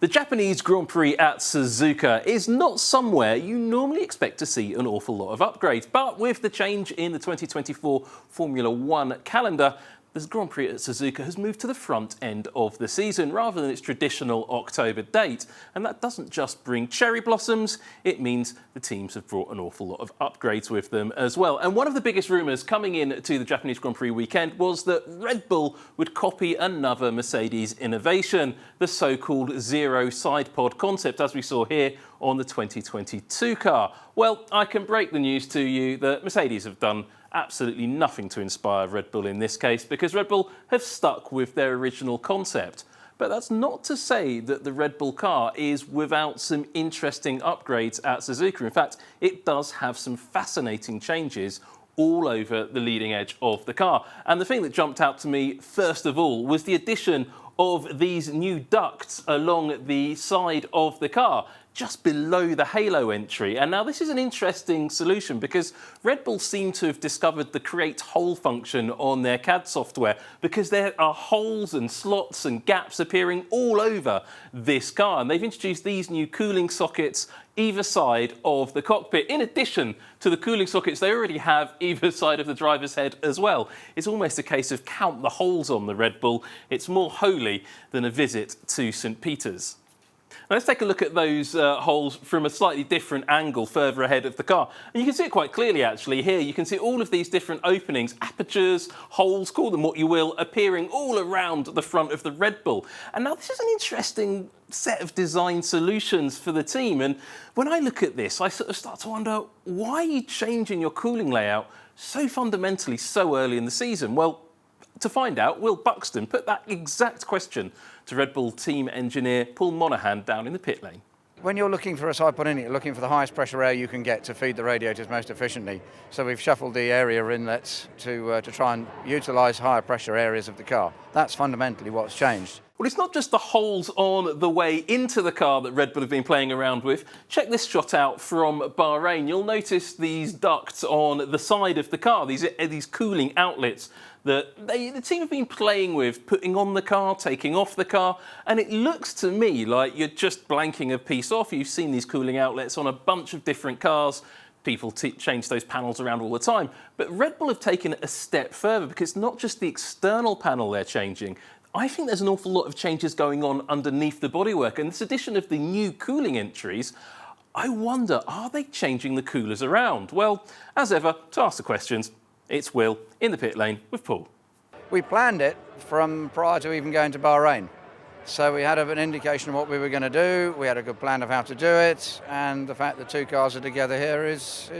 The Japanese Grand Prix at Suzuka is not somewhere you normally expect to see an awful lot of upgrades, but with the change in the 2024 Formula One calendar, the Grand Prix at Suzuka has moved to the front end of the season rather than its traditional October date. And that doesn't just bring cherry blossoms, it means the teams have brought an awful lot of upgrades with them as well. And one of the biggest rumours coming in to the Japanese Grand Prix weekend was that Red Bull would copy another Mercedes innovation, the so-called zero side pod concept, as we saw here on the 2022 car. Well, I can break the news to you that Mercedes have done absolutely nothing to inspire Red Bull in this case, because Red Bull have stuck with their original concept. But that's not to say that the Red Bull car is without some interesting upgrades at Suzuka. In fact, it does have some fascinating changes all over the leading edge of the car. And the thing that jumped out to me first of all was the addition of these new ducts along the side of the car, just below the halo entry. And now this is an interesting solution because Red Bull seem to have discovered the create hole function on their CAD software, because there are holes and slots and gaps appearing all over this car. And they've introduced these new cooling sockets either side of the cockpit, in addition to the cooling sockets they already have either side of the driver's head as well. It's almost a case of count the holes on the Red Bull. It's more holy than a visit to St. Peter's. Now let's take a look at those holes from a slightly different angle further ahead of the car. And you can see it quite clearly actually here. You can see all of these different openings, apertures, holes, call them what you will, appearing all around the front of the Red Bull. And now this is an interesting set of design solutions for the team. And when I look at this, I sort of start to wonder, why are you changing your cooling layout so fundamentally so early in the season? Well, to find out, Will Buxton put that exact question to Red Bull team engineer Paul Monaghan down in the pit lane. When you're looking for a side pod inlet, you're looking for the highest pressure air you can get to feed the radiators most efficiently. So we've shuffled the area inlets to try and utilise higher pressure areas of the car. That's fundamentally what's changed. Well, it's not just the holes on the way into the car that Red Bull have been playing around with. Check this shot out from Bahrain. You'll notice these ducts on the side of the car, these cooling outlets that the team have been playing with, putting on the car, taking off the car, and it looks to me like you're just blanking a piece off. You've seen these cooling outlets on a bunch of different cars. People change those panels around all the time. But Red Bull have taken it a step further, because it's not just the external panel they're changing. I think there's an awful lot of changes going on underneath the bodywork, and this addition of the new cooling entries, I wonder, are they changing the coolers around? Well, as ever, to ask the questions, it's Will in the pit lane with Paul. We planned it from prior to even going to Bahrain. So we had an indication of what we were going to do, we had a good plan of how to do it, and the fact that two cars are together here is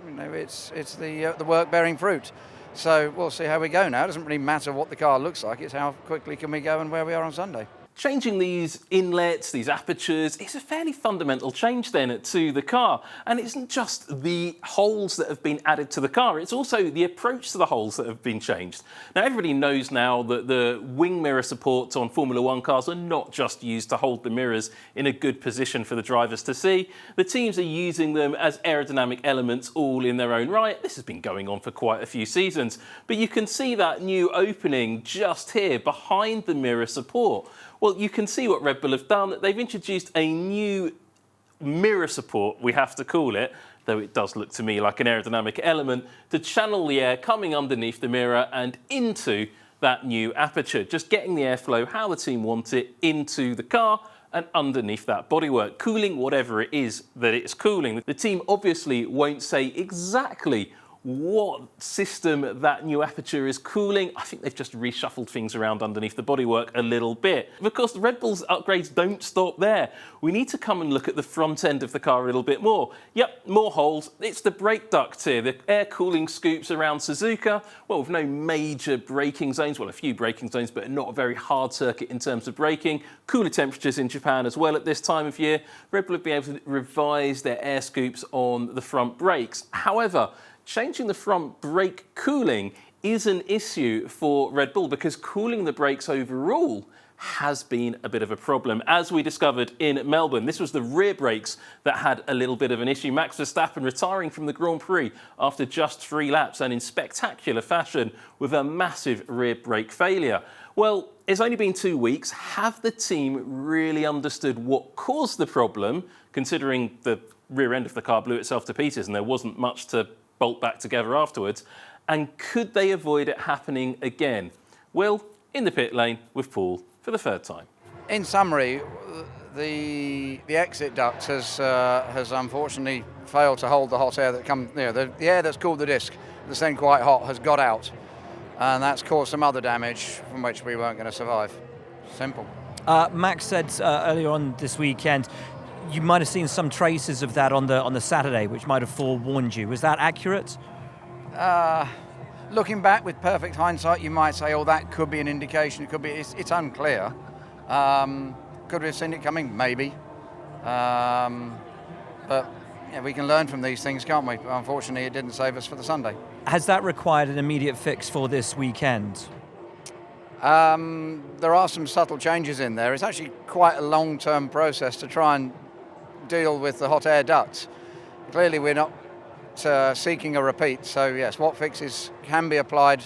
you know, it's the work bearing fruit. So we'll see how we go now. It doesn't really matter what the car looks like, it's how quickly can we go and where we are on Sunday. Changing these inlets, these apertures, is a fairly fundamental change then to the car. And it isn't just the holes that have been added to the car, it's also the approach to the holes that have been changed. Now, everybody knows now that the wing mirror supports on Formula One cars are not just used to hold the mirrors in a good position for the drivers to see. The teams are using them as aerodynamic elements all in their own right. This has been going on for quite a few seasons. But you can see that new opening just here behind the mirror support. Well, you can see what Red Bull have done. They've introduced a new mirror support, we have to call it, though it does look to me like an aerodynamic element, to channel the air coming underneath the mirror and into that new aperture, just getting the airflow how the team want it into the car and underneath that bodywork, cooling whatever it is that it's cooling. The team obviously won't say exactly what system that new aperture is cooling. I think they've just reshuffled things around underneath the bodywork a little bit. Of course, the Red Bull's upgrades don't stop there. We need to come and look at the front end of the car a little bit more. Yep, more holes. It's the brake duct here, the air cooling scoops around Suzuka. Well, with no major braking zones, well, a few braking zones, but not a very hard circuit in terms of braking. Cooler temperatures in Japan as well at this time of year. Red Bull have been able to revise their air scoops on the front brakes. However, changing the front brake cooling is an issue for Red Bull, because cooling the brakes overall has been a bit of a problem. As we discovered in Melbourne, this was the rear brakes that had a little bit of an issue. Max Verstappen retiring from the Grand Prix after just 3 laps and in spectacular fashion with a massive rear brake failure. Well, it's only been 2 weeks. Have the team really understood what caused the problem, considering the rear end of the car blew itself to pieces and there wasn't much to bolt back together afterwards? And could they avoid it happening again? Well, in the pit lane with Paul for the 3rd time. In summary, the exit duct has unfortunately failed to hold the hot air that comes, the air that's cooled the disc, that's then quite hot, has got out. And that's caused some other damage from which we weren't going to survive. Simple. Max said earlier on this weekend, you might have seen some traces of that on the Saturday, which might have forewarned you. Was that accurate? Looking back with perfect hindsight, you might say, oh, that could be an indication. It could be. It's unclear. Could we have seen it coming? Maybe. But yeah, we can learn from these things, can't we? Unfortunately, it didn't save us for the Sunday. Has that required an immediate fix for this weekend? There are some subtle changes in there. It's actually quite a long-term process to try and deal with the hot air ducts. Clearly, we're not seeking a repeat. So yes, what fixes can be applied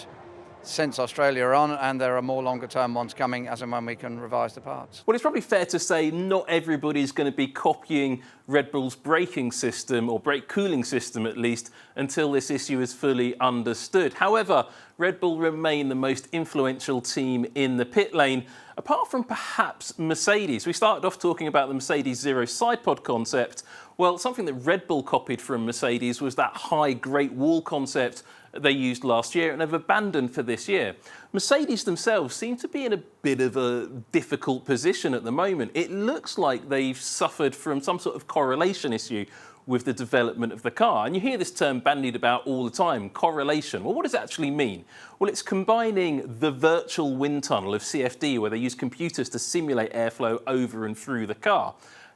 since Australia on, and there are more longer term ones coming as and when we can revise the parts. Well, it's probably fair to say not everybody's going to be copying Red Bull's braking system, or brake cooling system at least, until this issue is fully understood. However, Red Bull remain the most influential team in the pit lane, apart from perhaps Mercedes. We started off talking about the Mercedes Zero side pod concept. Well, something that Red Bull copied from Mercedes was that high Great Wall concept they used last year and have abandoned for this year. Mercedes themselves seem to be in a bit of a difficult position at the moment. It looks like they've suffered from some sort of correlation issue with the development of the car. And you hear this term bandied about all the time, correlation. Well, what does it actually mean? Well, it's combining the virtual wind tunnel of CFD, where they use computers to simulate airflow over and through the car.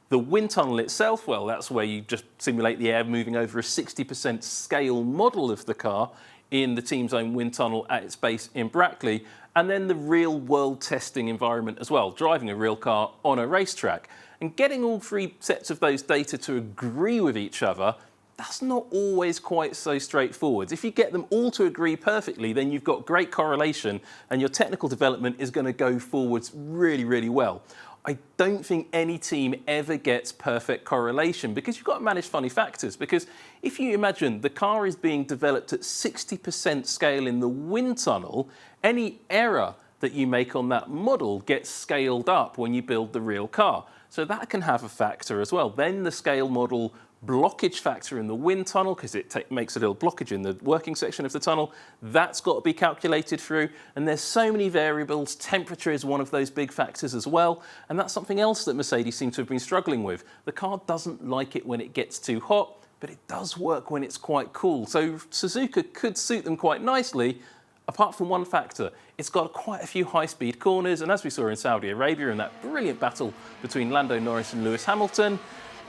The wind tunnel itself, well, that's where you just simulate the air moving over a 60% scale model of the car in the team's own wind tunnel at its base in Brackley, and then the real world testing environment as well, driving a real car on a racetrack. And getting all 3 sets of those data to agree with each other, that's not always quite so straightforward. If you get them all to agree perfectly, then you've got great correlation and your technical development is going to go forwards really, really well. I don't think any team ever gets perfect correlation, because you've got to manage funny factors. Because if you imagine the car is being developed at 60% scale in the wind tunnel, any error that you make on that model gets scaled up when you build the real car. So that can have a factor as well. Then the scale model blockage factor in the wind tunnel, because it makes a little blockage in the working section of the tunnel, that's got to be calculated through. And there's so many variables. Temperature is one of those big factors as well. And that's something else that Mercedes seem to have been struggling with. The car doesn't like it when it gets too hot, but it does work when it's quite cool. So Suzuka could suit them quite nicely, apart from one factor. It's got quite a few high-speed corners, and as we saw in Saudi Arabia in that brilliant battle between Lando Norris and Lewis Hamilton,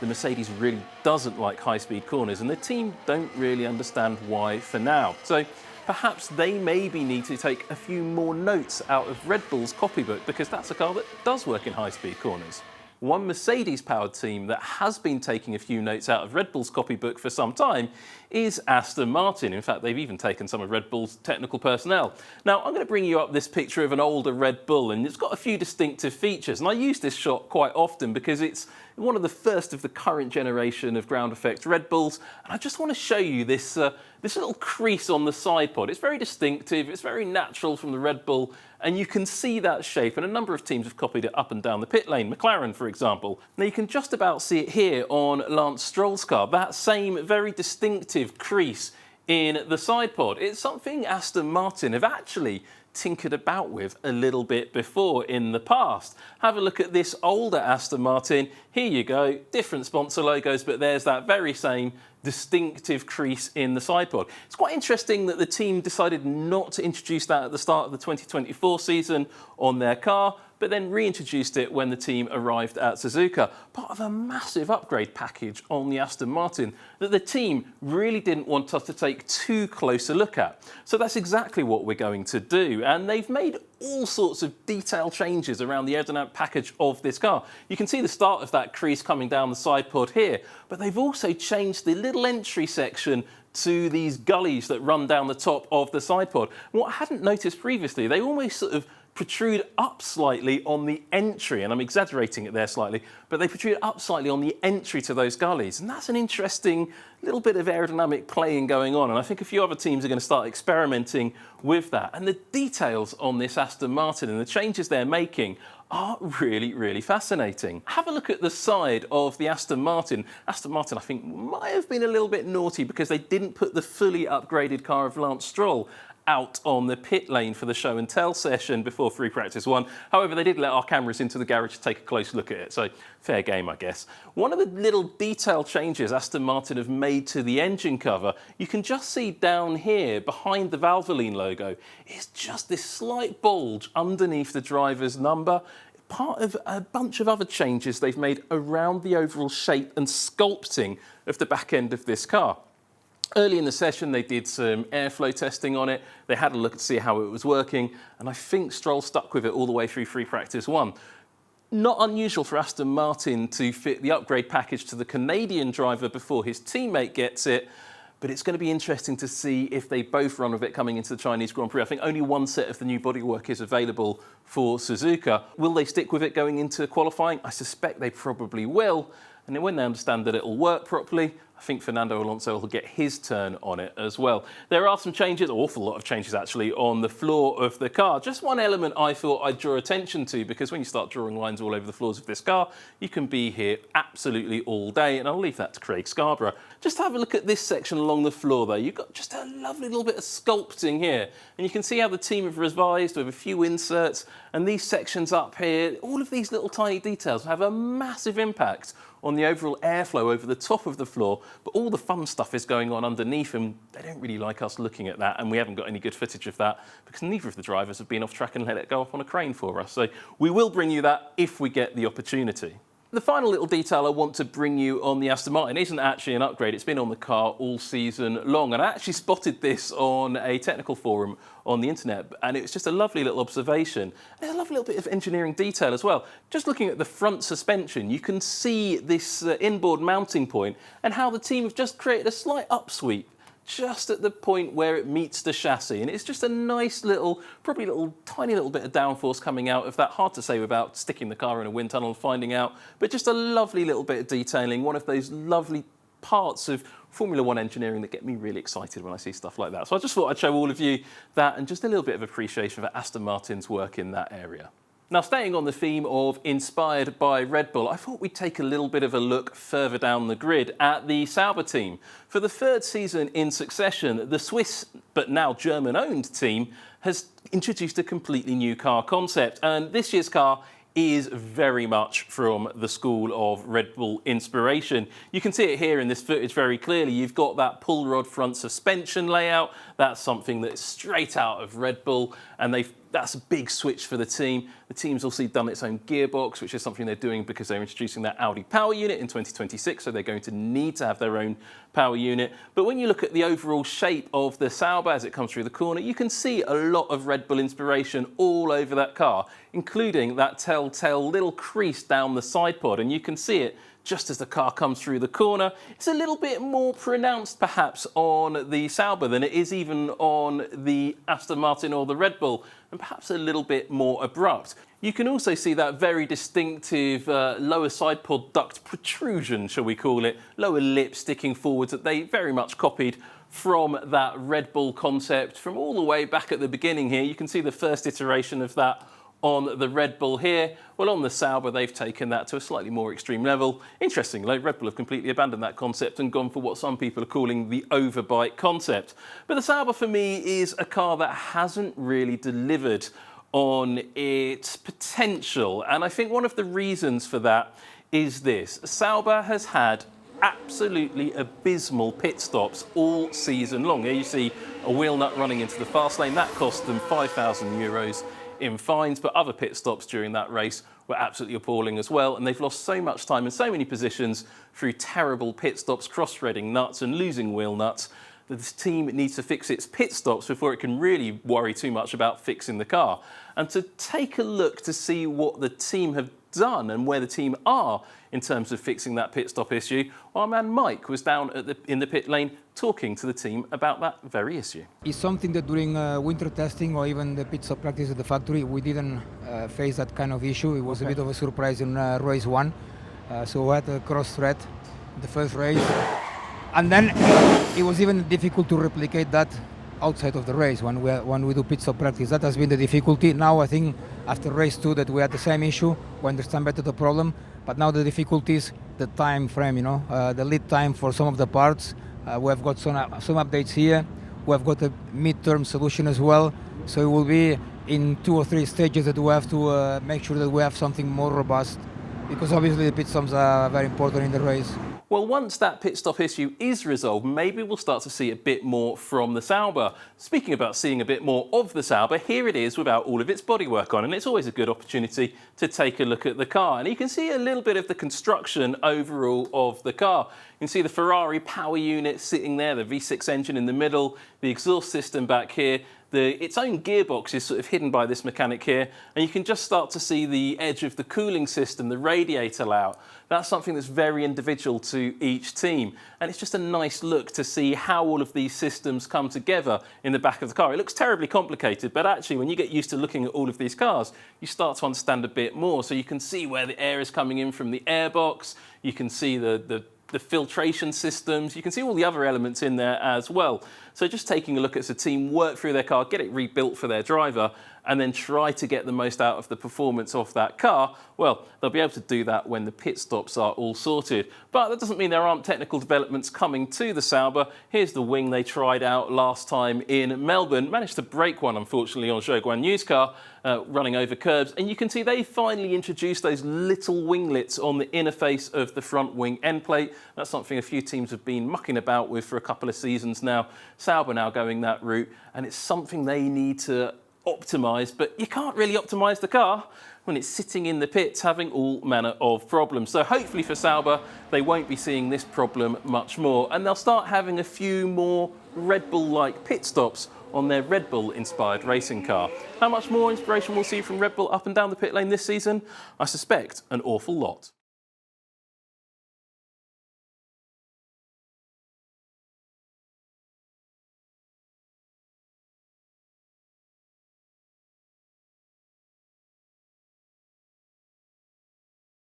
the Mercedes really doesn't like high-speed corners, and the team don't really understand why for now. So perhaps they maybe need to take a few more notes out of Red Bull's copybook, because that's a car that does work in high-speed corners. One Mercedes-powered team that has been taking a few notes out of Red Bull's copybook for some time is Aston Martin. In fact, they've even taken some of Red Bull's technical personnel. Now, I'm going to bring you up this picture of an older Red Bull, and it's got a few distinctive features. And I use this shot quite often because it's one of the first of the current generation of ground effect Red Bulls. And I just want to show you this little crease on the side pod. It's very distinctive, it's very natural from the Red Bull, and you can see that shape, and a number of teams have copied it up and down the pit lane, McLaren for example. Now you can just about see it here on Lance Stroll's car, that same very distinctive crease in the side pod. It's something Aston Martin have actually tinkered about with a little bit before in the past. Have a look at this older Aston Martin. Here you go, different sponsor logos, but there's that very same distinctive crease in the side pod. It's quite interesting that the team decided not to introduce that at the start of the 2024 season on their car, but then reintroduced it when the team arrived at Suzuka. Part of a massive upgrade package on the Aston Martin that the team really didn't want us to take too close a look at. So that's exactly what we're going to do. And they've made all sorts of detail changes around the aerodynamic package of this car. You can see the start of that crease coming down the side pod here, but they've also changed the little entry section to these gullies that run down the top of the side pod. And what I hadn't noticed previously, they almost sort of protrude up slightly on the entry, and I'm exaggerating it there slightly, but they protrude up slightly on the entry to those gullies. And that's an interesting little bit of aerodynamic playing going on. And I think a few other teams are going to start experimenting with that. And the details on this Aston Martin and the changes they're making are really, really fascinating. Have a look at the side of the Aston Martin. Aston Martin, I think, might have been a little bit naughty because they didn't put the fully upgraded car of Lance Stroll out on the pit lane for the show and tell session before free practice 1. However, they did let our cameras into the garage to take a close look at it, so fair game, I guess. One of the little detail changes Aston Martin have made to the engine cover, you can just see down here behind the Valvoline logo, is just this slight bulge underneath the driver's number. Part of a bunch of other changes they've made around the overall shape and sculpting of the back end of this car. Early in the session, they did some airflow testing on it. They had a look to see how it was working, and I think Stroll stuck with it all the way through free practice 1. Not unusual for Aston Martin to fit the upgrade package to the Canadian driver before his teammate gets it, but it's going to be interesting to see if they both run with it coming into the Chinese Grand Prix. I think only one set of the new bodywork is available for Suzuka. Will they stick with it going into qualifying? I suspect they probably will. And then when they understand that it'll work properly, I think Fernando Alonso will get his turn on it as well. There are some changes, an awful lot of changes actually, on the floor of the car. Just one element I thought I'd draw attention to, because when you start drawing lines all over the floors of this car, you can be here absolutely all day, and I'll leave that to Craig Scarborough. Just have a look at this section along the floor though. You've got just a lovely little bit of sculpting here, and you can see how the team have revised with a few inserts, and these sections up here, all of these little tiny details have a massive impact on the overall airflow over the top of the floor, but all the fun stuff is going on underneath, and they don't really like us looking at that, and we haven't got any good footage of that because neither of the drivers have been off track and let it go up on a crane for us. So we will bring you that if we get the opportunity. The final little detail I want to bring you on the Aston Martin isn't actually an upgrade. It's been on the car all season long, and I actually spotted this on a technical forum on the internet, and it was just a lovely little observation. There's a lovely little bit of engineering detail as well. Just looking at the front suspension, you can see this inboard mounting point and how the team have just created a slight upsweep just at the point where it meets the chassis, and it's just a nice little, probably tiny little bit of downforce coming out of that. Hard to say without sticking the car in a wind tunnel and finding out, but just a lovely little bit of detailing, one of those lovely parts of Formula One engineering that get me really excited when I see stuff like that. So I just thought I'd show all of you that and just a little bit of appreciation for Aston Martin's work in that area. Now, staying on the theme of inspired by Red Bull, I thought we'd take a little bit of a look further down the grid at the Sauber team. For the third season in succession, the Swiss, but now German-owned team has introduced a completely new car concept, and this year's car is very much from the school of Red Bull inspiration. You can see it here in this footage very clearly. You've got that pull rod front suspension layout. That's something that's straight out of Red Bull, and that's a big switch for the team. The team's also done its own gearbox, which is something they're doing because they're introducing that Audi power unit in 2026, so they're going to need to have their own power unit. But when you look at the overall shape of the Sauber as it comes through the corner, you can see a lot of Red Bull inspiration all over that car, including that telltale little crease down the side pod, and you can see it just as the car comes through the corner. It's a little bit more pronounced perhaps on the Sauber than it is even on the Aston Martin or the Red Bull, and perhaps a little bit more abrupt. You can also see that very distinctive lower side pod duct protrusion, shall we call it, lower lip sticking forwards, that they very much copied from that Red Bull concept from all the way back at the beginning here. You can see the first iteration of that on the Red Bull here. Well, on the Sauber, they've taken that to a slightly more extreme level. Interestingly, Red Bull have completely abandoned that concept and gone for what some people are calling the overbite concept. But the Sauber, for me, is a car that hasn't really delivered on its potential. And I think one of the reasons for that is this. Sauber has had absolutely abysmal pit stops all season long. Here you see a wheel nut running into the fast lane. That cost them €5,000 in fines, but other pit stops during that race were absolutely appalling as well, and they've lost so much time and so many positions through terrible pit stops, cross-threading nuts and losing wheel nuts. that this team needs to fix its pit stops before it can really worry too much about fixing the car. And to take a look to see what the team have done and where the team are in terms of fixing that pit stop issue, our man Mike was down in the pit lane talking to the team about that very issue. It's something that during winter testing or even the pit stop practice at the factory, we didn't face that kind of issue. It was a bit of a surprise in race 1. So we had a cross thread the first race. And then it was even difficult to replicate that outside of the race when we do pit stop practice. That has been the difficulty. Now I think after race 2 that we had the same issue, we understand better the problem. But now the difficulty is the time frame, the lead time for some of the parts. We have got some updates here. We have got a mid-term solution as well. So it will be in 2 or 3 stages that we have to make sure that we have something more robust, because obviously the pit stops are very important in the race. Well, once that pit stop issue is resolved, maybe we'll start to see a bit more from the Sauber. Speaking about seeing a bit more of the Sauber, here it is without all of its bodywork on, and it's always a good opportunity to take a look at the car. And you can see a little bit of the construction overall of the car. You can see the Ferrari power unit sitting there, the V6 engine in the middle, the exhaust system back here. Its own gearbox is sort of hidden by this mechanic here, and you can just start to see the edge of the cooling system, the radiator layout. That's something that's very individual to each team, and it's just a nice look to see how all of these systems come together in the back of the car. It looks terribly complicated, but actually when you get used to looking at all of these cars, you start to understand a bit more. So you can see where the air is coming in from the airbox, you can see the filtration systems, you can see all the other elements in there as well. So just taking a look at the team work through their car, get it rebuilt for their driver, and then try to get the most out of the performance of that car, well, they'll be able to do that when the pit stops are all sorted. But that doesn't mean there aren't technical developments coming to the Sauber. Here's the wing they tried out last time in Melbourne. Managed to break one, unfortunately, on Zhou Guan Yu's car, running over curbs. And you can see they finally introduced those little winglets on the inner face of the front wing end plate. That's something a few teams have been mucking about with for a couple of seasons now. Sauber now going that route, and it's something they need to optimise, but you can't really optimise the car when it's sitting in the pits having all manner of problems. So hopefully for Sauber, they won't be seeing this problem much more, and they'll start having a few more Red Bull-like pit stops on their Red Bull-inspired racing car. How much more inspiration we'll see from Red Bull up and down the pit lane this season? I suspect an awful lot.